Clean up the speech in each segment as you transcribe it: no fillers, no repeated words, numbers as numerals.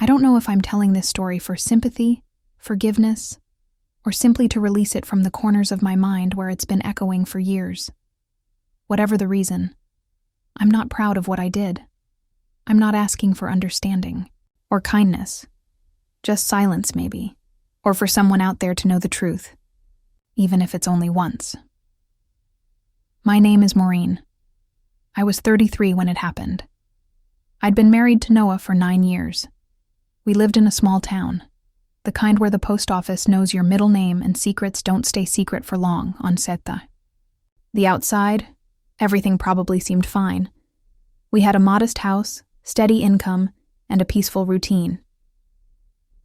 I don't know if I'm telling this story for sympathy, forgiveness, or simply to release it from the corners of my mind where it's been echoing for years. Whatever the reason, I'm not proud of what I did. I'm not asking for understanding or kindness, just silence maybe, or for someone out there to know the truth, even if it's only once. My name is Maureen. I was 33 when it happened. I'd been married to Noah for 9 years. We lived in a small town, the kind where the post office knows your middle name and secrets don't stay secret for long on Seta. The outside, everything probably seemed fine. We had a modest house, steady income, and a peaceful routine.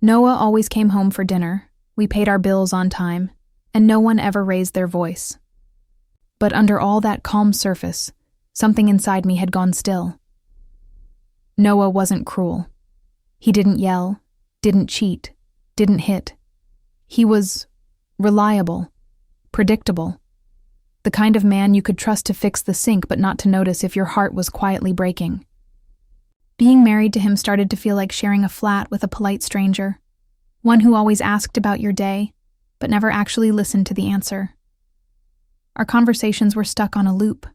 Noah always came home for dinner, we paid our bills on time, and no one ever raised their voice. But under all that calm surface, something inside me had gone still. Noah wasn't cruel. He didn't yell, didn't cheat, didn't hit. He was reliable, predictable, the kind of man you could trust to fix the sink but not to notice if your heart was quietly breaking. Being married to him started to feel like sharing a flat with a polite stranger, one who always asked about your day, but never actually listened to the answer. Our conversations were stuck on a loop.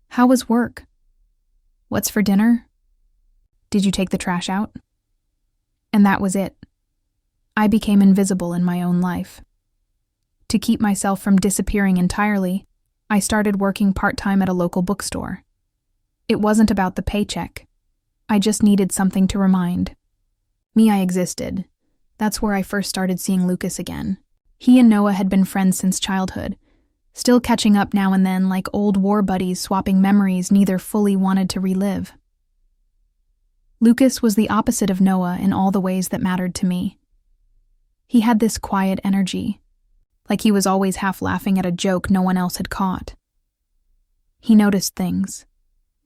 How was work? What's for dinner? Did you take the trash out? And that was it. I became invisible in my own life. To keep myself from disappearing entirely, I started working part-time at a local bookstore. It wasn't about the paycheck. I just needed something to remind me I existed. That's where I first started seeing Lucas again. He and Noah had been friends since childhood, still catching up now and then like old war buddies swapping memories neither fully wanted to relive. Lucas was the opposite of Noah in all the ways that mattered to me. He had this quiet energy, like he was always half laughing at a joke no one else had caught. He noticed things,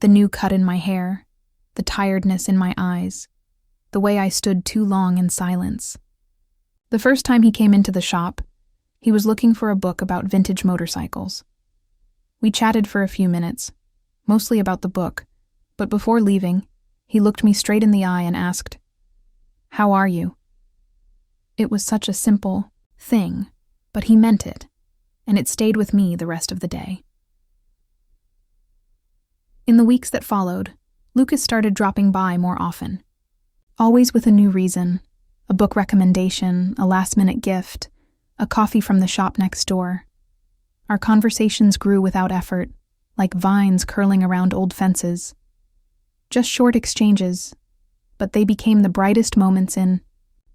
the new cut in my hair, the tiredness in my eyes, the way I stood too long in silence. The first time he came into the shop, he was looking for a book about vintage motorcycles. We chatted for a few minutes, mostly about the book, but before leaving, he looked me straight in the eye and asked, "How are you?" It was such a simple thing, but he meant it, and it stayed with me the rest of the day. In the weeks that followed, Lucas started dropping by more often, always with a new reason, a book recommendation, a last-minute gift, a coffee from the shop next door. Our conversations grew without effort, like vines curling around old fences. Just short exchanges, but they became the brightest moments in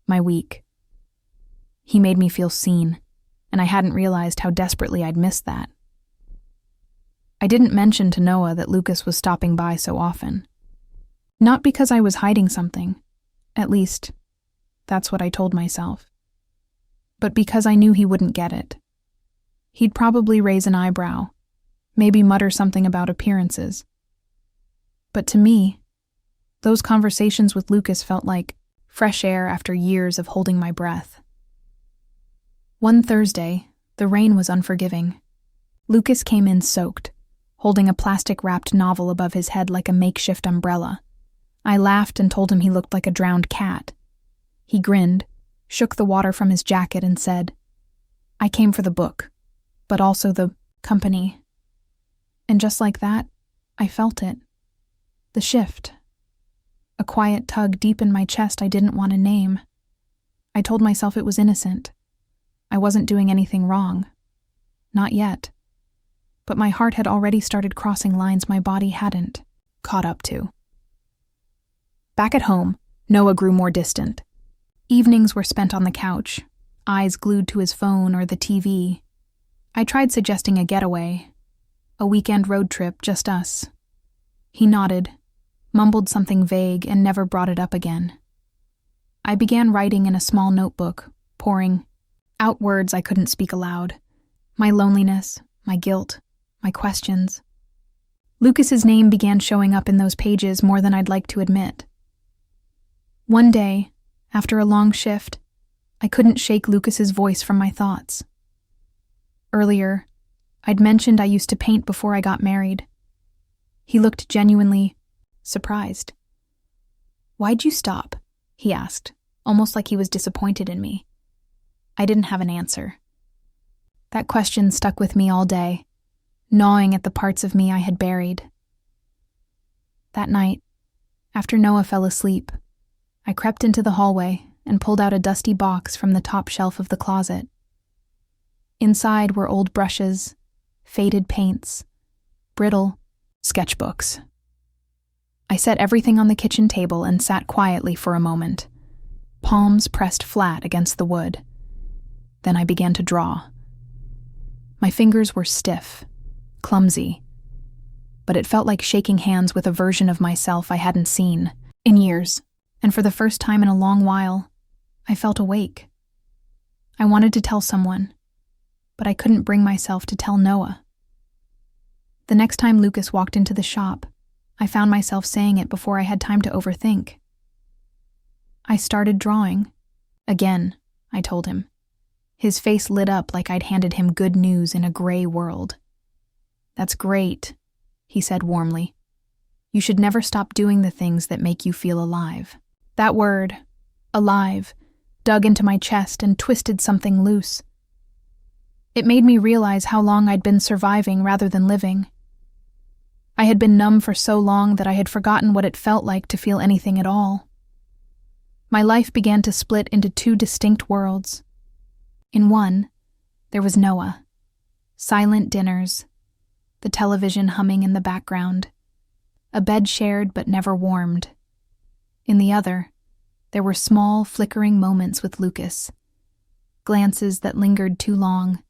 my week. He made me feel seen, and I hadn't realized how desperately I'd missed that. I didn't mention to Noah that Lucas was stopping by so often. Not because I was hiding something, at least, that's what I told myself, but because I knew he wouldn't get it. He'd probably raise an eyebrow, maybe mutter something about appearances. But to me, those conversations with Lucas felt like fresh air after years of holding my breath. One Thursday, the rain was unforgiving. Lucas came in soaked, holding a plastic-wrapped novel above his head like a makeshift umbrella. I laughed and told him he looked like a drowned cat. He grinned, shook the water from his jacket and said, "I came for the book, but also the company." And just like that, I felt it. The shift. A quiet tug deep in my chest I didn't want to name. I told myself it was innocent. I wasn't doing anything wrong. Not yet. But my heart had already started crossing lines my body hadn't caught up to. Back at home, Noah grew more distant. Evenings were spent on the couch, eyes glued to his phone or the TV. I tried suggesting a getaway, a weekend road trip, just us. He nodded, mumbled something vague, and never brought it up again. I began writing in a small notebook, pouring out words I couldn't speak aloud. My loneliness, my guilt, my questions. Lucas's name began showing up in those pages more than I'd like to admit. One day, after a long shift, I couldn't shake Lucas's voice from my thoughts. Earlier, I'd mentioned I used to paint before I got married. He looked genuinely surprised. "Why'd you stop?" he asked, almost like he was disappointed in me. I didn't have an answer. That question stuck with me all day, gnawing at the parts of me I had buried. That night, after Noah fell asleep, I crept into the hallway and pulled out a dusty box from the top shelf of the closet. Inside were old brushes, faded paints, brittle sketchbooks. I set everything on the kitchen table and sat quietly for a moment, palms pressed flat against the wood. Then I began to draw. My fingers were stiff, clumsy, but it felt like shaking hands with a version of myself I hadn't seen in years, and for the first time in a long while, I felt awake. I wanted to tell someone, but I couldn't bring myself to tell Noah. The next time Lucas walked into the shop, I found myself saying it before I had time to overthink. I started drawing. Again, I told him. His face lit up like I'd handed him good news in a gray world. That's great, he said warmly. You should never stop doing the things that make you feel alive. That word, alive, dug into my chest and twisted something loose. It made me realize how long I'd been surviving rather than living. I had been numb for so long that I had forgotten what it felt like to feel anything at all. My life began to split into two distinct worlds. In one, there was Noah, silent dinners, the television humming in the background, a bed shared but never warmed. In the other, there were small, flickering moments with Lucas, glances that lingered too long,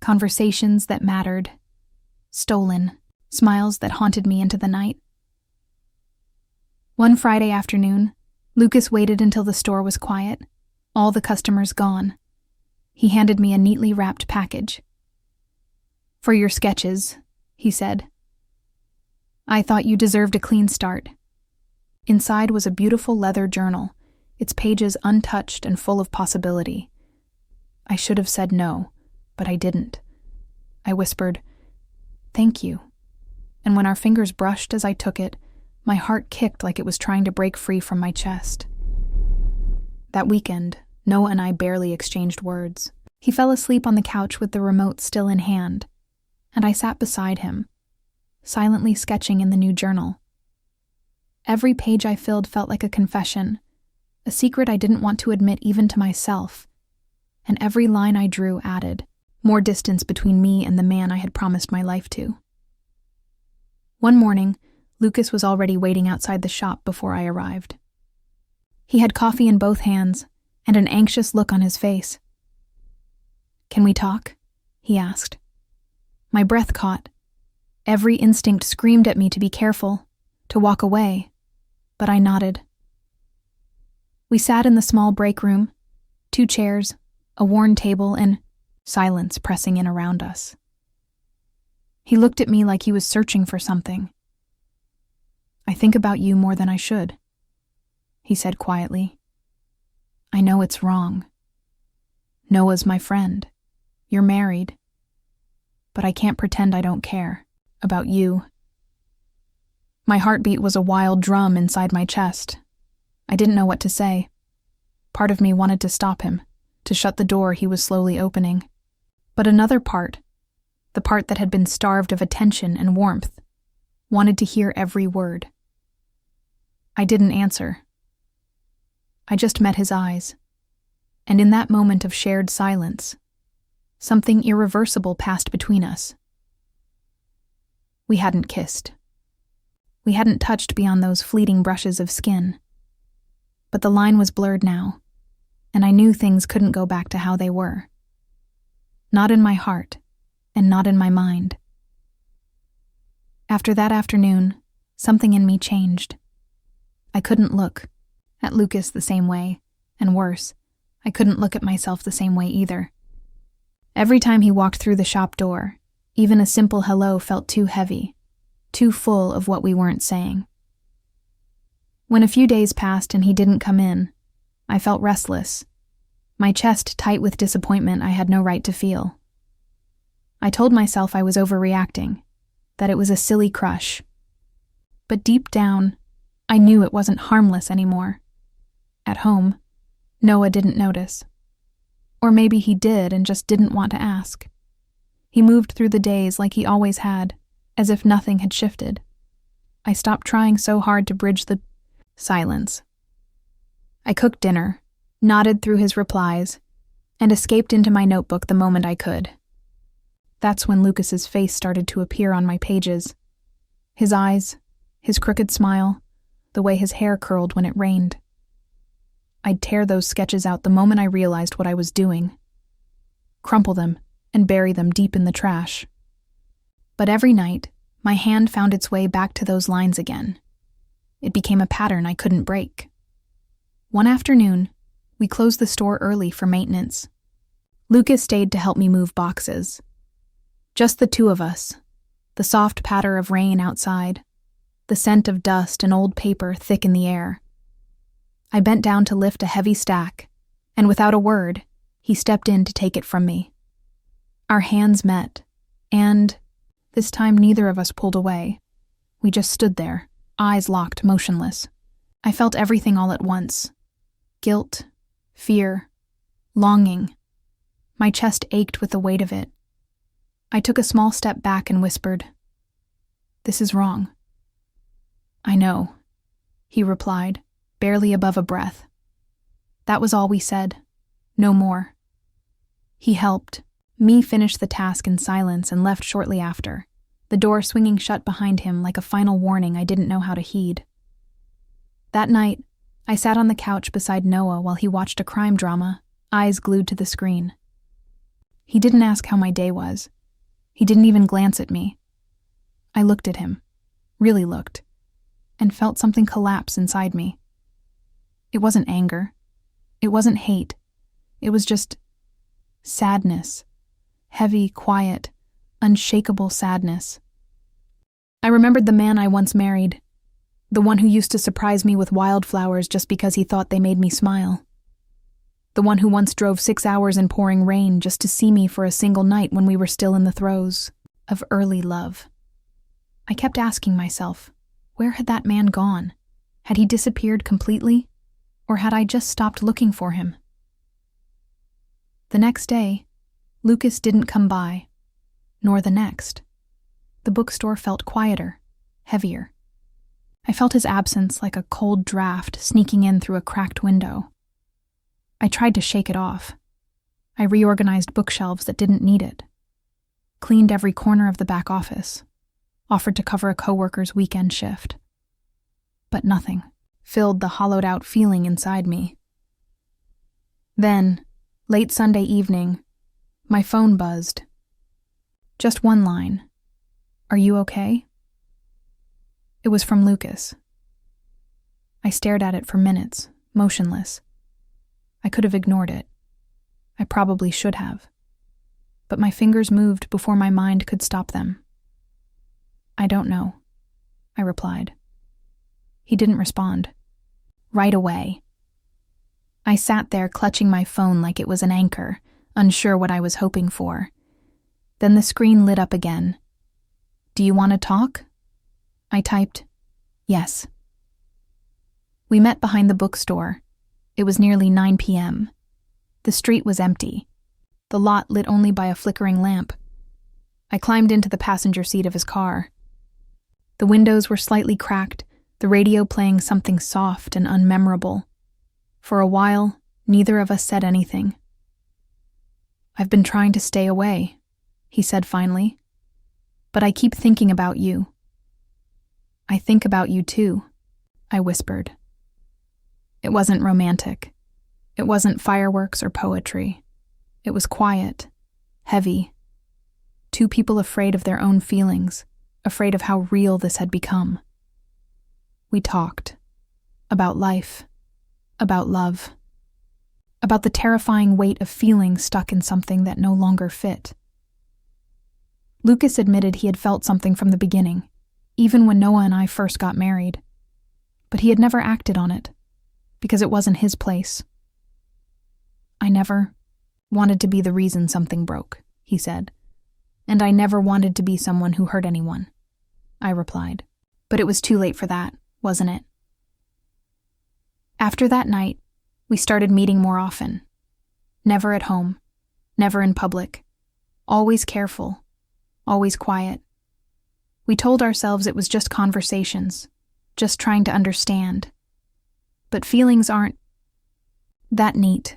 conversations that mattered, stolen, smiles that haunted me into the night. One Friday afternoon, Lucas waited until the store was quiet, all the customers gone. He handed me a neatly wrapped package. For your sketches, he said. I thought you deserved a clean start. Inside was a beautiful leather journal, its pages untouched and full of possibility. I should have said no, but I didn't. I whispered, "Thank you." And when our fingers brushed as I took it, my heart kicked like it was trying to break free from my chest. That weekend, Noah and I barely exchanged words. He fell asleep on the couch with the remote still in hand, and I sat beside him, silently sketching in the new journal. Every page I filled felt like a confession, a secret I didn't want to admit even to myself, and every line I drew added more distance between me and the man I had promised my life to. One morning, Lucas was already waiting outside the shop before I arrived. He had coffee in both hands and an anxious look on his face. "Can we talk?" he asked. My breath caught. Every instinct screamed at me to be careful, to walk away, but I nodded. We sat in the small break room, 2 chairs, a worn table, and silence pressing in around us. He looked at me like he was searching for something. "I think about you more than I should," he said quietly. "I know it's wrong. Noah's my friend. You're married. But I can't pretend I don't care about you." My heartbeat was a wild drum inside my chest. I didn't know what to say. Part of me wanted to stop him, to shut the door he was slowly opening. But another part, the part that had been starved of attention and warmth, wanted to hear every word. I didn't answer. I just met his eyes, and in that moment of shared silence, something irreversible passed between us. We hadn't kissed. We hadn't touched beyond those fleeting brushes of skin. But the line was blurred now, and I knew things couldn't go back to how they were. Not in my heart, and not in my mind. After that afternoon, something in me changed. I couldn't look at Lucas the same way, and worse, I couldn't look at myself the same way either. Every time he walked through the shop door, even a simple hello felt too heavy, too full of what we weren't saying. When a few days passed and he didn't come in, I felt restless, my chest tight with disappointment I had no right to feel. I told myself I was overreacting, that it was a silly crush. But deep down, I knew it wasn't harmless anymore. At home, Noah didn't notice. Or maybe he did and just didn't want to ask. He moved through the days like he always had, as if nothing had shifted. I stopped trying so hard to bridge the silence. I cooked dinner, nodded through his replies, and escaped into my notebook the moment I could. That's when Lucas's face started to appear on my pages. His eyes, his crooked smile, the way his hair curled when it rained. I'd tear those sketches out the moment I realized what I was doing. Crumple them and bury them deep in the trash. But every night, my hand found its way back to those lines again. It became a pattern I couldn't break. One afternoon, we closed the store early for maintenance. Lucas stayed to help me move boxes. Just the two of us, the soft patter of rain outside, the scent of dust and old paper thick in the air. I bent down to lift a heavy stack, and without a word, he stepped in to take it from me. Our hands met, and this time neither of us pulled away. We just stood there, eyes locked, motionless. I felt everything all at once. Guilt, fear, longing. My chest ached with the weight of it. I took a small step back and whispered, "This is wrong." "I know," he replied, barely above a breath. That was all we said, no more. He helped me finish the task in silence and left shortly after, the door swinging shut behind him like a final warning I didn't know how to heed. That night, I sat on the couch beside Noah while he watched a crime drama, eyes glued to the screen. He didn't ask how my day was. He didn't even glance at me. I looked at him, really looked, and felt something collapse inside me. It wasn't anger. It wasn't hate. It was just sadness. Heavy, quiet, unshakable sadness. I remembered the man I once married, the one who used to surprise me with wildflowers just because he thought they made me smile. The one who once drove 6 hours in pouring rain just to see me for a single night when we were still in the throes of early love. I kept asking myself, where had that man gone? Had he disappeared completely? Or had I just stopped looking for him? The next day, Lucas didn't come by, nor the next. The bookstore felt quieter, heavier. I felt his absence like a cold draft sneaking in through a cracked window. I tried to shake it off. I reorganized bookshelves that didn't need it, cleaned every corner of the back office, offered to cover a coworker's weekend shift. But nothing filled the hollowed-out feeling inside me. Then, late Sunday evening, my phone buzzed. Just one line. "Are you okay?" It was from Lucas. I stared at it for minutes, motionless. I could have ignored it. I probably should have. But my fingers moved before my mind could stop them. "I don't know," I replied. He didn't respond. Right away. I sat there clutching my phone like it was an anchor, unsure what I was hoping for. Then the screen lit up again. "Do you want to talk?" I typed, "Yes." We met behind the bookstore. It was nearly 9 p.m. The street was empty, the lot lit only by a flickering lamp. I climbed into the passenger seat of his car. The windows were slightly cracked, the radio playing something soft and unmemorable. For a while, neither of us said anything. "I've been trying to stay away," he said finally. "But I keep thinking about you." "I think about you too," I whispered. It wasn't romantic. It wasn't fireworks or poetry. It was quiet, heavy. Two people afraid of their own feelings, afraid of how real this had become. We talked. About life. About love. About the terrifying weight of feeling stuck in something that no longer fit. Lucas admitted he had felt something from the beginning, even when Noah and I first got married. But he had never acted on it, because it wasn't his place. "I never wanted to be the reason something broke," he said. "And I never wanted to be someone who hurt anyone," I replied. But it was too late for that, wasn't it? After that night, We started meeting more often. Never at home, never in public. Always careful, always quiet. We told ourselves it was just conversations, just trying to understand. But feelings aren't that neat.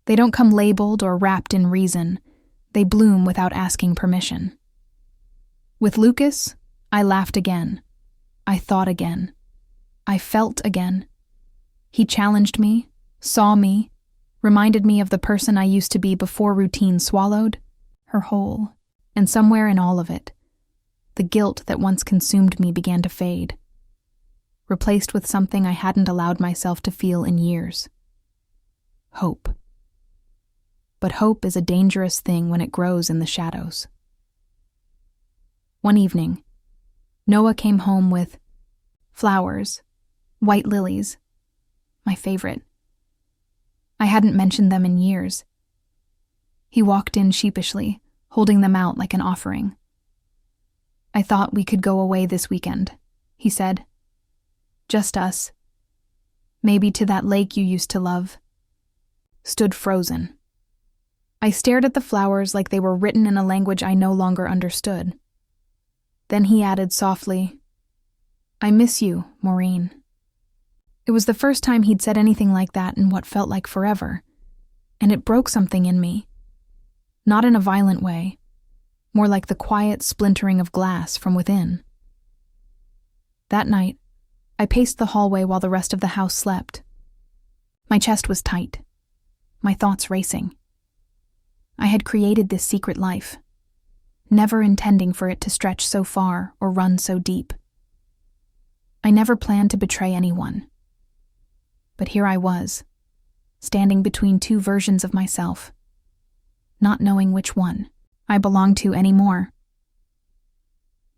They don't come labeled or wrapped in reason. They bloom without asking permission. With Lucas, I laughed again. I thought again. I felt again. He challenged me, saw me, reminded me of the person I used to be before routine swallowed her whole. And somewhere in all of it, the guilt that once consumed me began to fade, replaced with something I hadn't allowed myself to feel in years. Hope. But hope is a dangerous thing when it grows in the shadows. One evening, Noah came home with flowers, white lilies, my favorite. I hadn't mentioned them in years. He walked in sheepishly, holding them out like an offering. "I thought we could go away this weekend," he said. "Just us. Maybe to that lake you used to love." Stood frozen. I stared at the flowers like they were written in a language I no longer understood. Then he added softly, "I miss you, Maureen." It was the first time he'd said anything like that in what felt like forever, and it broke something in me. Not in a violent way, more like the quiet splintering of glass from within. That night, I paced the hallway while the rest of the house slept. My chest was tight, my thoughts racing. I had created this secret life, never intending for it to stretch so far or run so deep. I never planned to betray anyone. But here I was, standing between two versions of myself, not knowing which one I belonged to anymore.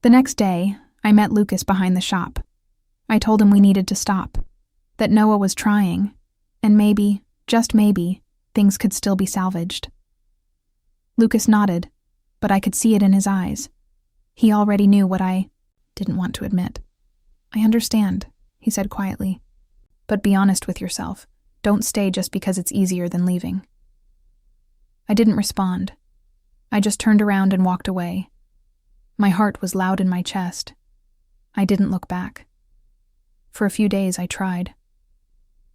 The next day, I met Lucas behind the shop. I told him we needed to stop, that Noah was trying, and maybe, just maybe, things could still be salvaged. Lucas nodded, but I could see it in his eyes. He already knew what I didn't want to admit. "I understand," he said quietly. "But be honest with yourself. Don't stay just because it's easier than leaving." I didn't respond. I just turned around and walked away. My heart was loud in my chest. I didn't look back. For a few days I tried.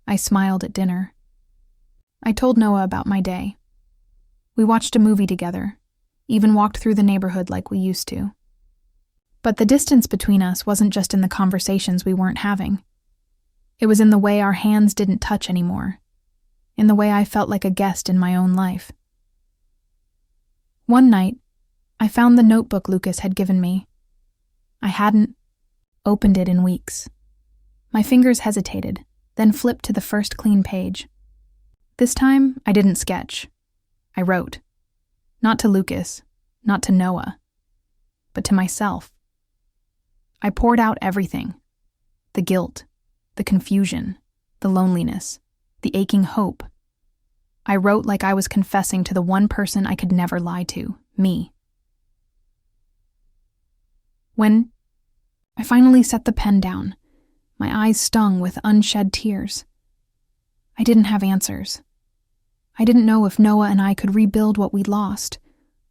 I smiled at dinner. I told Noah about my day. We watched a movie together, even walked through the neighborhood like we used to. But the distance between us wasn't just in the conversations we weren't having. It was in the way our hands didn't touch anymore, in the way I felt like a guest in my own life. One night, I found the notebook Lucas had given me. I hadn't opened it in weeks. My fingers hesitated, then flipped to the first clean page. This time, I didn't sketch. I wrote. Not to Lucas, not to Noah, but to myself. I poured out everything. The guilt, the confusion, the loneliness, the aching hope. I wrote like I was confessing to the one person I could never lie to, me. When I finally set the pen down, my eyes stung with unshed tears. I didn't have answers. I didn't know if Noah and I could rebuild what we'd lost,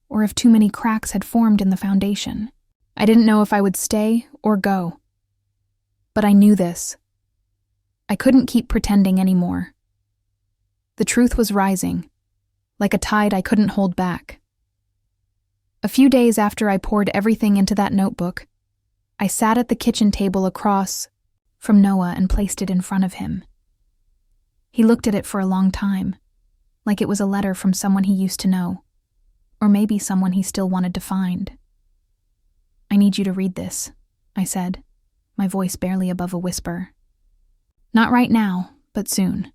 or if too many cracks had formed in the foundation. I didn't know if I would stay or go. But I knew this. I couldn't keep pretending anymore. The truth was rising, like a tide I couldn't hold back. A few days after I poured everything into that notebook, I sat at the kitchen table across from Noah and placed it in front of him. He looked at it for a long time, like it was a letter from someone he used to know, or maybe someone he still wanted to find. "I need you to read this," I said, my voice barely above a whisper. "Not right now, but soon.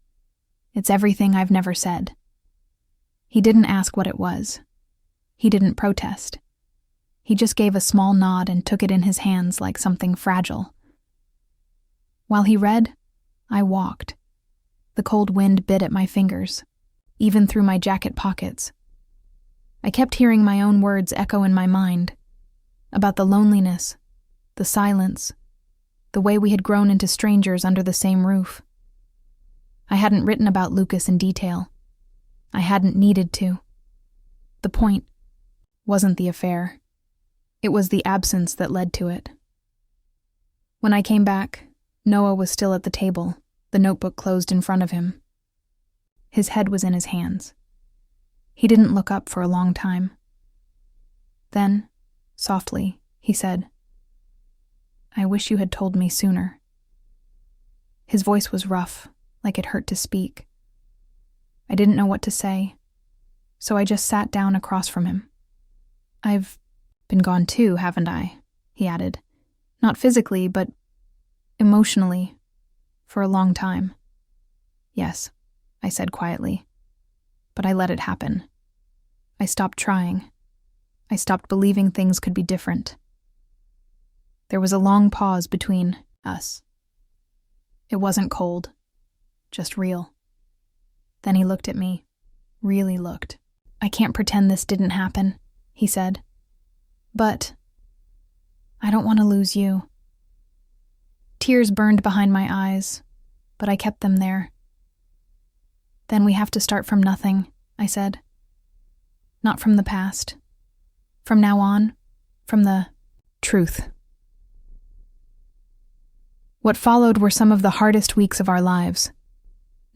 It's everything I've never said." He didn't ask what it was. He didn't protest. He just gave a small nod and took it in his hands like something fragile. While he read, I walked. The cold wind bit at my fingers, even through my jacket pockets. I kept hearing my own words echo in my mind, about the loneliness, the silence, the way we had grown into strangers under the same roof. I hadn't written about Lucas in detail. I hadn't needed to. The point wasn't the affair. It was the absence that led to it. When I came back, Noah was still at the table, the notebook closed in front of him. His head was in his hands. He didn't look up for a long time. Then, softly, he said, "I wish you had told me sooner." His voice was rough, like it hurt to speak. I didn't know what to say, so I just sat down across from him. "I've been gone too, haven't I?" he added. "Not physically, but emotionally, for a long time." "Yes," I said quietly, but I let it happen. I stopped trying. I stopped believing things could be different. There was a long pause between us. It wasn't cold, just real. Then he looked at me, really looked. "I can't pretend this didn't happen," he said. "But I don't want to lose you." Tears burned behind my eyes, but I kept them there. "Then we have to start from nothing," I said. "Not from the past. From now on, from the truth." What followed were some of the hardest weeks of our lives.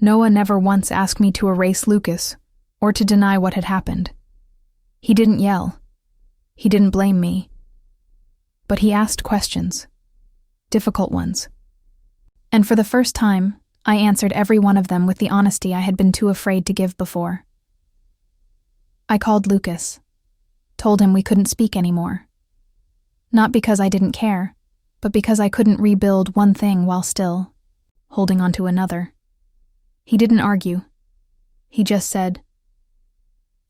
Noah never once asked me to erase Lucas or to deny what had happened. He didn't yell. He didn't blame me. But he asked questions, difficult ones. And for the first time, I answered every one of them with the honesty I had been too afraid to give before. I called Lucas, told him we couldn't speak anymore. Not because I didn't care, but because I couldn't rebuild one thing while still holding on to another. He didn't argue. He just said,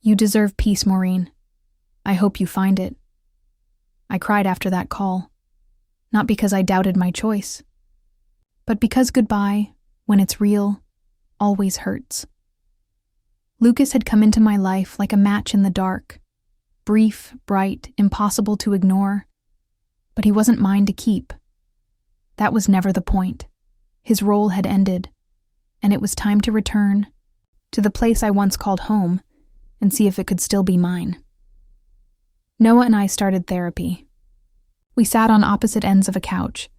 "You deserve peace, Maureen. I hope you find it." I cried after that call, not because I doubted my choice, but because goodbye, when it's real, always hurts. Lucas had come into my life like a match in the dark, brief, bright, impossible to ignore, but he wasn't mine to keep. That was never the point. His role had ended, and it was time to return to the place I once called home and see if it could still be mine. Noah and I started therapy. We sat on opposite ends of a couch,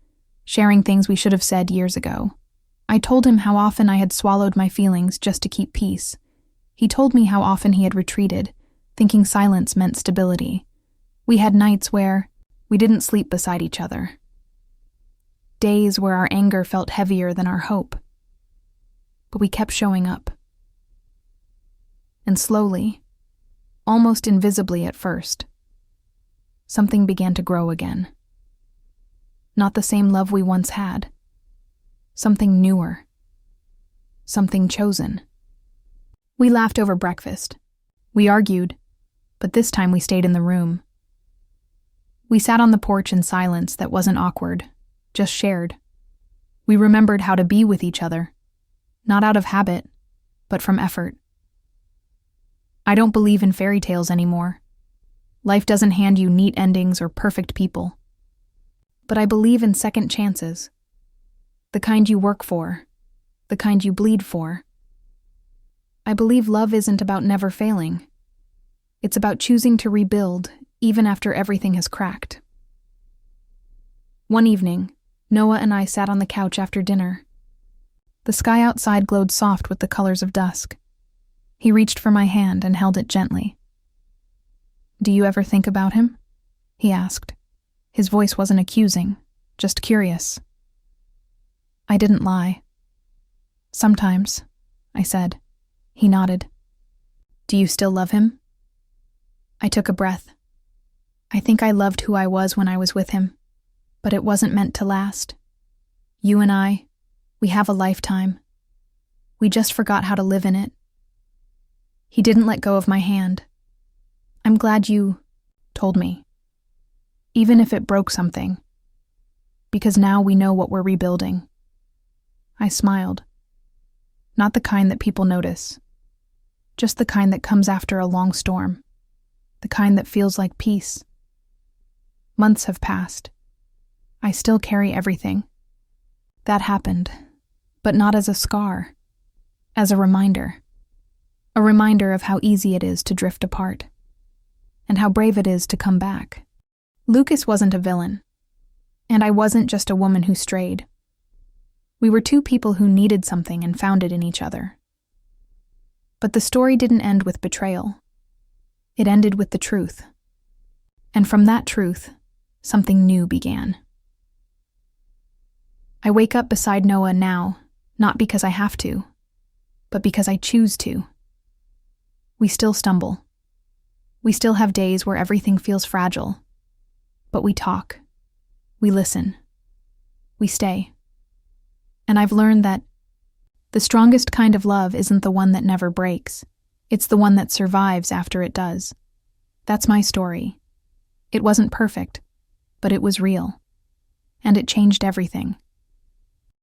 sharing things we should have said years ago. I told him how often I had swallowed my feelings just to keep peace. He told me how often he had retreated, thinking silence meant stability. We had nights where we didn't sleep beside each other. Days where our anger felt heavier than our hope. But we kept showing up. And slowly, almost invisibly at first, something began to grow again. Not the same love we once had. Something newer. Something chosen. We laughed over breakfast. We argued, but this time we stayed in the room. We sat on the porch in silence that wasn't awkward, just shared. We remembered how to be with each other, not out of habit, but from effort. I don't believe in fairy tales anymore. Life doesn't hand you neat endings or perfect people. But I believe in second chances. The kind you work for, the kind you bleed for. I believe love isn't about never failing. It's about choosing to rebuild even after everything has cracked. One evening, Noah and I sat on the couch after dinner. The sky outside glowed soft with the colors of dusk. He reached for my hand and held it gently. "Do you ever think about him?" he asked. His voice wasn't accusing, just curious. I didn't lie. "Sometimes," I said. He nodded. "Do you still love him?" I took a breath. I think I loved who I was when I was with him, but it wasn't meant to last. You and I, we have a lifetime. We just forgot how to live in it. He didn't let go of my hand. "I'm glad you told me, even if it broke something, because now we know what we're rebuilding." I smiled. Not the kind that people notice, just the kind that comes after a long storm, the kind that feels like peace. Months have passed. I still carry everything. That happened, but not as a scar, as a reminder of how easy it is to drift apart, and how brave it is to come back. Lucas wasn't a villain, and I wasn't just a woman who strayed. We were two people who needed something and found it in each other. But the story didn't end with betrayal. It ended with the truth. And from that truth, something new began. I wake up beside Noah now, not because I have to, but because I choose to. We still stumble. We still have days where everything feels fragile. But we talk. We listen. We stay. And I've learned that the strongest kind of love isn't the one that never breaks. It's the one that survives after it does. That's my story. It wasn't perfect, but it was real. And it changed everything.